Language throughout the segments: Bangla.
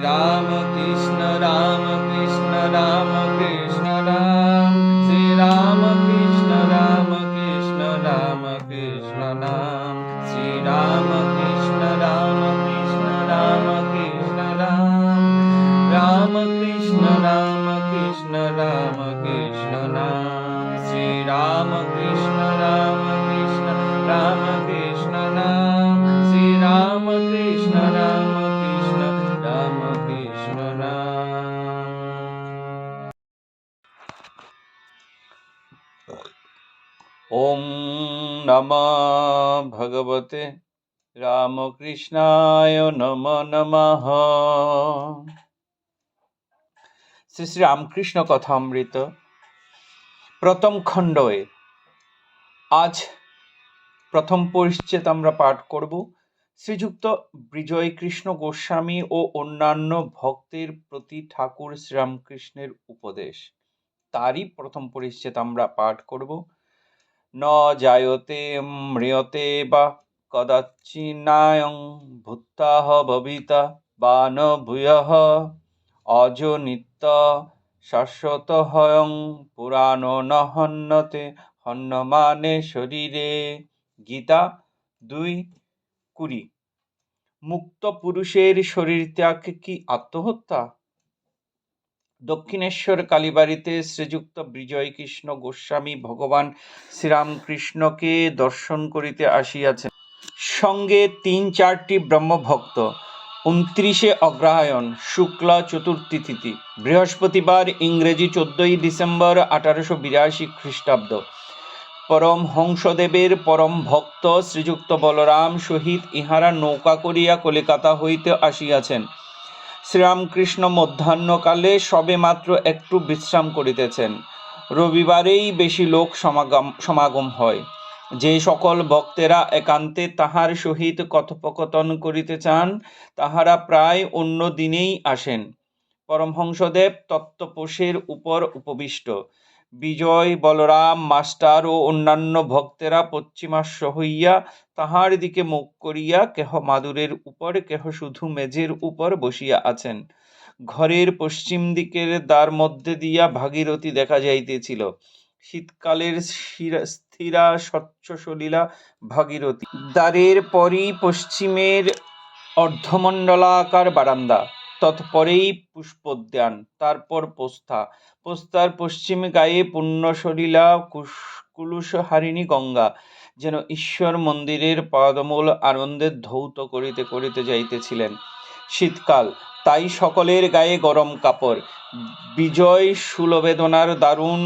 রাম কৃষ্ণ রাম কৃষ্ণ রাম কৃষ্ণ রাম, শ্রী রাম কৃষ্ণ রাম কৃষ্ণ রাম কৃষ্ণ নাম, শ্রী রাম কৃষ্ণ রাম কৃষ্ণ রাম কৃষ্ণ রাম, রাম কৃষ্ণ রাম কৃষ্ণ রাম কৃষ্ণ নাম, শ্রী রাম কৃষ্ণ রাম কৃষ্ণ রাম কৃষ্ণ নাম, শ্রী রাম কৃষ্ণ রাম কৃষ্ণ রাম কৃষ্ণ নাম। ওম নমঃ ভগবতে রামকৃষ্ণায় নমঃ নমঃ। শ্রী শ্রী রামকৃষ্ণ কথামৃত প্রথম খণ্ডে আজ প্রথম পরিচ্ছেদ আমরা পাঠ করব। শ্রীযুক্ত বিজয় কৃষ্ণ গোস্বামী ও অন্যান্য ভক্তের প্রতি ঠাকুর শ্রীরামকৃষ্ণের উপদেশ, তারই প্রথম পরিচ্ছেদ আমরা পাঠ করব। ন জায়তে ম্রিয়তে বা কদাচিন্নায়ং ভূত্তাহ ভবিতা বা ন ভূয়ঃ অজো নিত্য শাশ্বতঃ পুরাণো ন হন্যতে হন্যমানে শরীরে। গীতা 2:20। মুক্ত পুরুষের শরীর ত্যাগ কি আত্মহত্যা? দক্ষিণেশ্বর কালীবাড়িতে শ্রীযুক্ত বিজয় কৃষ্ণ গোস্বামী ভগবান শ্রীরামকৃষ্ণকে দর্শন করিতে আসিয়াছেন, সঙ্গে 3-4টি ব্রহ্মভক্ত। 29 অগ্রহায়ণ শুক্ল চতুর্থী তিথি, বৃহস্পতিবার, ইংরেজি 14 ডিসেম্বর 1882 খ্রিস্টাব্দ। পরমহংসদেবের পরম ভক্ত শ্রীযুক্ত বলরাম সহিত ইহারা নৌকা করিয়া কলিকাতা হইতে আসিয়াছেন। শ্রীরামকৃষ্ণ মধ্যাহ্নকালে সবে মাত্র একটু বিশ্রাম করিতেছেন। রবিবারেই বেশি লোক সমাগম হয়। যে সকল ভক্তেরা একান্তে তাহার সহিত কথোপকথন করিতে চান, তাহারা প্রায় অন্য দিনেই আসেন। পরমহংসদেব তত্ত্বপোষের উপর উপবিষ্ট। বিজয়, বলরাম মাস্টার ও অন্যান্য ভক্তেরা পশ্চিমাশ্ব হইয়া তাহার দিকে মুখ করিয়া কেহ মাদুরের উপর, কেহ শুধু মেজের উপর বসিয়া আছেন। ঘরের পশ্চিম দিকের দ্বার মধ্যে দিয়া ভাগীরথী দেখা যাইতেছিল। শীতকালের স্থিরা স্বচ্ছ সলিলা ভাগীরথী। দ্বারের পরই পশ্চিমের অর্ধমণ্ডলাকার বারান্দা, তৎপরেই পুষ্পোদ্যান, তারপর পোস্তা। পোস্তার পশ্চিম গায়ে পুণ্যসলিলা কুলুসহারিণী গঙ্গা যেন ঈশ্বর মন্দিরের পাদমূল আনন্দে ধৌত করিতে করিতে যাইতেছিলেন। শীতকাল, তাই সকলের গায়ে গরম কাপড়। বিজয় শূলবেদনার দারুণ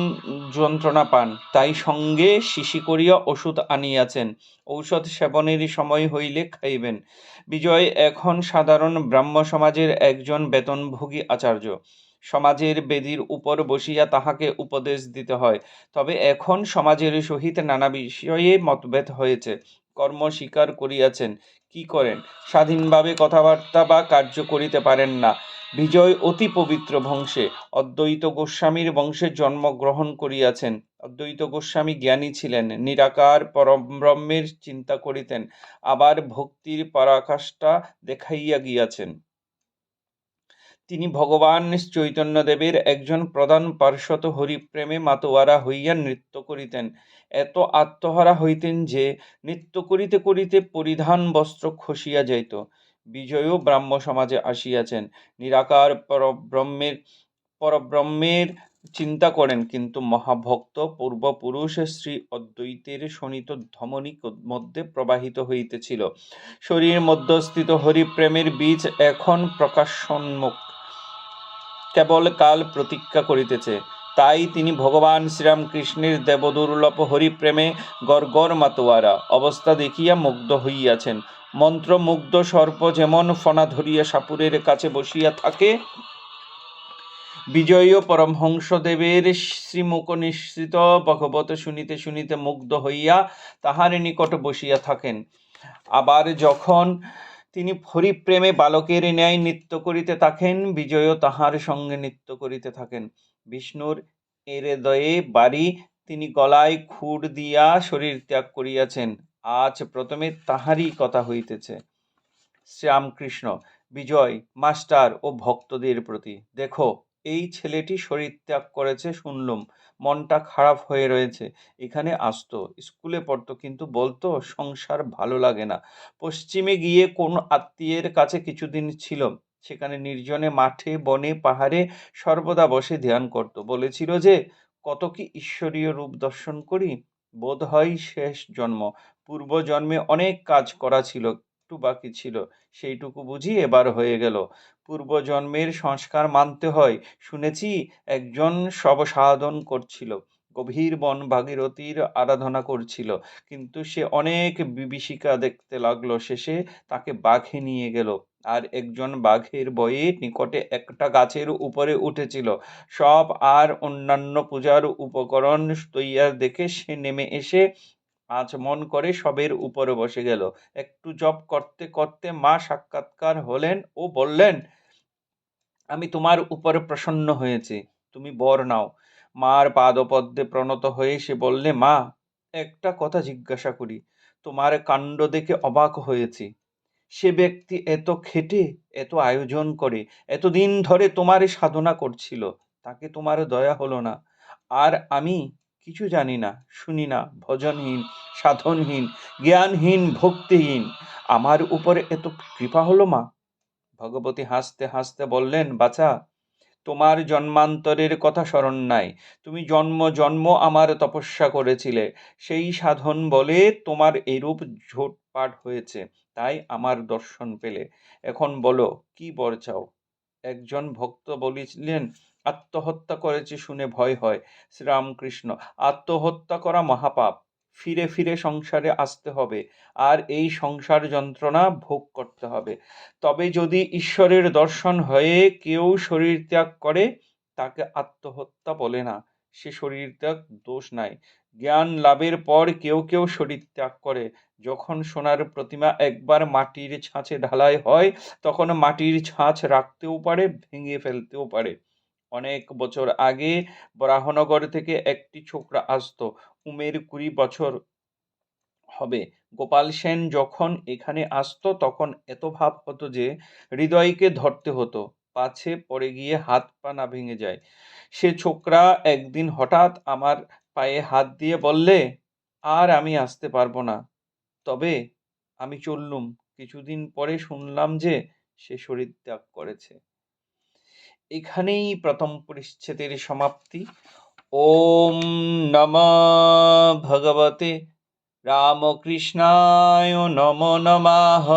যন্ত্রণা পান, তাই সঙ্গে শিশি করিয়া ওষুধ আনিয়াছেন। ঔষধ সেবনের সময় হইলে খাইবেন। বিজয় এখন সাধারণ ব্রাহ্ম সমাজের একজন বেতনভোগী আচার্য। সমাজের বেদির উপর বসিয়া তাহাকে উপদেশ দিতে হয়। তবে এখন সমাজের সহিত নানা বিষয়ে মতভেদ হয়েছে। কর্ম স্বীকার করিয়াছেন, কি করেন? স্বাধীনভাবে কথাবার্তা বা কার্য করিতে পারেন না। বিজয় অতি পবিত্র বংশে, অদ্বৈত গোস্বামীর বংশে জন্মগ্রহণ করিয়াছেন। অদ্বৈত গোস্বামী জ্ঞানী ছিলেন, নিরাকার পরব্রহ্মের চিন্তা করিতেন, আবার ভক্তির পরাকাষ্ঠা দেখাইয়া গিয়াছেন। তিনি ভগবান চৈতন্যদেবের একজন প্রধান পার্শ্বদ, হরিপ্রেমে মাতোয়ারা হইয়া নৃত্য করিতেন। এত আত্মহারা হইতেন যে নৃত্য করিতে করিতে পরিধান বস্ত্র খসিয়া যাইত। বিজয়ও ব্রাহ্ম সমাজে আসিয়াছেন, নিরাকার পরব্রহ্মের চিন্তা করেন, কিন্তু মহাভক্ত পূর্বপুরুষ শ্রী অদ্বৈতের শোণিত ধমনী মধ্যে প্রবাহিত হইতেছিল। শরীর মধ্যস্থিত হরিপ্রেমের বীজ এখন প্রকাশোন্মুখ, কেবল কাল প্রতীক্ষা করিতেছে। তাই তিনি ভগবান শ্রীরামকৃষ্ণের দেবদুর্লভ হরিপ্রেমে গর্গর মাতোয়ারা অবস্থা দেখিয়া মুগ্ধ হইয়াছেন। মন্ত্রমুগ্ধ সর্প যেমন ফণা ধরিয়া সাপুরের কাছে বসিয়া থাকে, বিজয়ী পরমহংসদেবের শ্রীমুখ নিঃসৃত ভগবত শুনিতে শুনিতে মুগ্ধ হইয়া তাহার নিকট বসিয়া থাকেন। আবার যখন তিনি হরিপ্রেমে বালকের ন্যায় নৃত্য করিতে থাকেন, বিজয়ও তাহার সঙ্গে নৃত্য করিতে থাকেন। বিষ্ণুর হৃদয়ে বাড়ি তিনি গলায় খুর দিয়া শরীর ত্যাগ করিয়াছেন। আজ প্রথমে তাহারই কথা হইতেছে। শ্রীরামকৃষ্ণ বিজয় মাস্টার ও ভক্তদের প্রতি। দেখো, এই ছেলেটি শরীর ত্যাগ করেছে শুনলুম, মনটা খারাপ হয়ে রয়েছে। এখানে আসতো, স্কুলে পড়তো, কিন্তু বলতো সংসার ভালো লাগে না। পশ্চিমে গিয়ে কোন আত্মীয়ের কাছে কিছুদিন ছিল। সেখানে নির্জনে মাঠে বনে পাহাড়ে সর্বদা বসে ধ্যান করত। বলেছিল যে কত কি ঈশ্বরীয় রূপ দর্শন করি। বোধ হয় শেষ জন্ম, পূর্ব জন্মে অনেক কাজ করা ছিল, একটু বাকি ছিল, সেইটুকু বুঝি এবার হয়ে গেল। পূর্ব জন্মের সংস্কার মানতে হয়। শুনেছি একজন সব সাধন করছিল, গভীর বন ভাগীরথীর আরাধনা করছিল, কিন্তু সে অনেক বিভীষিকা দেখতে লাগলো। শেষে তাকে বাঘে নিয়ে গেল, আর একজন বাঘের ভয়ে নিকটে একটা গাছের উপরে উঠেছিল। সব আর অন্যান্য পূজার উপকরণ তৈয়ার দেখে সে নেমে এসে আচমন করে সবের উপরে বসে গেল। একটু জপ করতে করতে মা সাক্ষাৎকার হলেন ও বললেন, আমি তোমার উপরে প্রসন্ন হয়েছি, তুমি বর নাও। মার পাদপদ্মে প্রণত হয়ে সে বললে, মা, একটা কথা জিজ্ঞাসা করি, তোমার কাণ্ড দেখে অবাক হয়েছি। সে ব্যক্তি এত খেটে, এত আয়োজন করে, এতদিন ধরে তোমার সাধনা করছিল, তাকে তোমার দয়া হলো না? আর আমি কিছু জানি না, শুনি না, ভজনহীন, সাধনহীন, জ্ঞানহীন, ভক্তিহীন, আমার উপরে এত কৃপা হলো মা? ভগবতী হাসতে হাসতে বললেন, বাছা, তোমার জন্মান্তরের কথা স্মরণ নাই। তুমি জন্ম জন্ম আমার তপস্যা করেছিলে, সেই সাধন বলে তোমার এরূপ ঝোটপাট হয়েছে, তাই আমার দর্শন পেলে। এখন বলো, কি বর চাও? একজন ভক্ত বলেছিলেন, আত্মহত্যা করেছে শুনে ভয় হয়। শ্রীরামকৃষ্ণ, আত্মহত্যা করা মহাপাপ। ফিরে ফিরে সংসারে আসতে হবে, আর এই সংসার যন্ত্রণা ভোগ করতে হবে। তবে যদি ঈশ্বরের দর্শন হয়ে কেউ শরীর ত্যাগ করে, তাকে আত্মহত্যা বলে না, সে শরীর ত্যাগ দোষ নাই। জ্ঞান লাভের পর কেউ কেউ শরীর ত্যাগ করে। যখন সোনার প্রতিমা একবার মাটির ছাঁচে ঢালাই হয়, তখন মাটির ছাঁচ রাখতেও পারে, ভেঙে ফেলতেও পারে। অনেক বছর আগে বরাহনগর থেকে একটি ছোকরা আসতো, উমের 20 বছর হবে। গোপাল সেন যখন এখানে আসতো তখন এত ভাব হতো যে হৃদয়কে ধরতে হতো, পাছে পড়ে গিয়ে হাত পা না ভেঙে যায়। সে ছোকরা একদিন হঠাৎ আমার পায়ে হাত দিয়ে বললে, আর আমি আসতে পারবো না। তবে আমি চললুম। কিছুদিন পরে শুনলাম যে সে শরীর ত্যাগ করেছে। এখানেই প্রথম পরিচ্ছেদের সমাপ্তি। ওম নমঃ ভগবতে রামকৃষ্ণায় নমো নমঃ।